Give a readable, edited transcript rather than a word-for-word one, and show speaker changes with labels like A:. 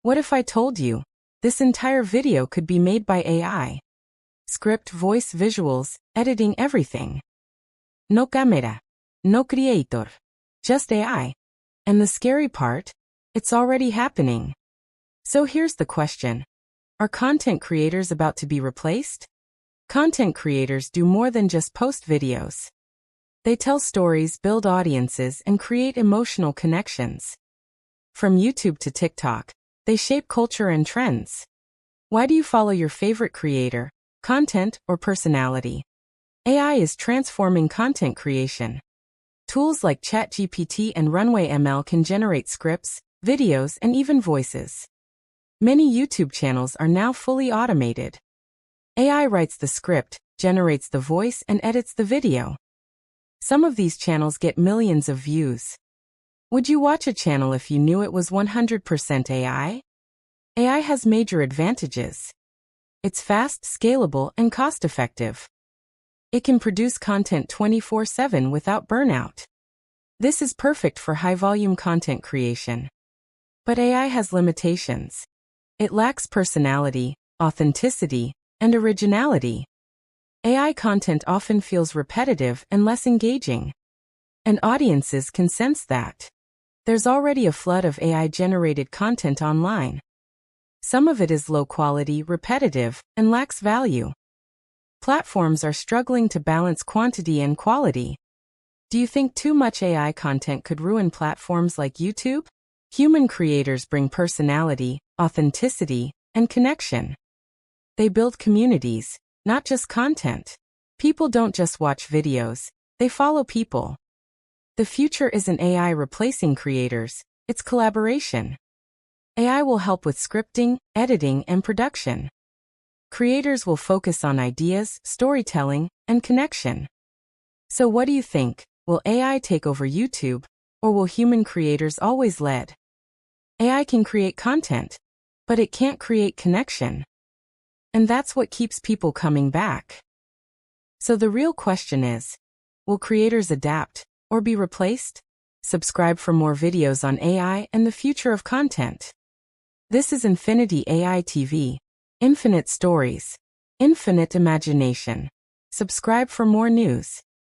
A: What if I told you this entire video could be made by AI? Script, voice, visuals, editing, everything. No camera, no creator, just AI. And the scary part? It's already happening. So here's the question. Are content creators about to be replaced? Content creators do more than just post videos. They tell stories, build audiences, and create emotional connections. From YouTube to TikTok, they shape culture and trends. Why do you follow your favorite creator, content, or personality? AI is transforming content creation. Tools like ChatGPT and Runway ML can generate scripts, videos, and even voices. Many YouTube channels are now fully automated. AI writes the script, generates the voice, and edits the video. Some of these channels get millions of views. Would you watch a channel if you knew it was 100% AI? AI has major advantages. It's fast, scalable, and cost-effective. It can produce content 24/7 without burnout. This is perfect for high-volume content creation. But AI has limitations. It lacks personality, authenticity, and originality. AI content often feels repetitive and less engaging. And audiences can sense that. There's already a flood of AI-generated content online. Some of it is low-quality, repetitive, and lacks value. Platforms are struggling to balance quantity and quality. Do you think too much AI content could ruin platforms like YouTube? Human creators bring personality, authenticity, and connection. They build communities, not just content. People don't just watch videos, they follow people. The future isn't AI replacing creators, it's collaboration. AI will help with scripting, editing, and production. Creators will focus on ideas, storytelling, and connection. So what do you think? Will AI take over YouTube, or will human creators always lead? AI can create content, but it can't create connection. And that's what keeps people coming back. So the real question is, will creators adapt, or be replaced? Subscribe for more videos on AI and the future of content. This is Infinity AI TV. Infinite stories. Infinite imagination. Subscribe for more news.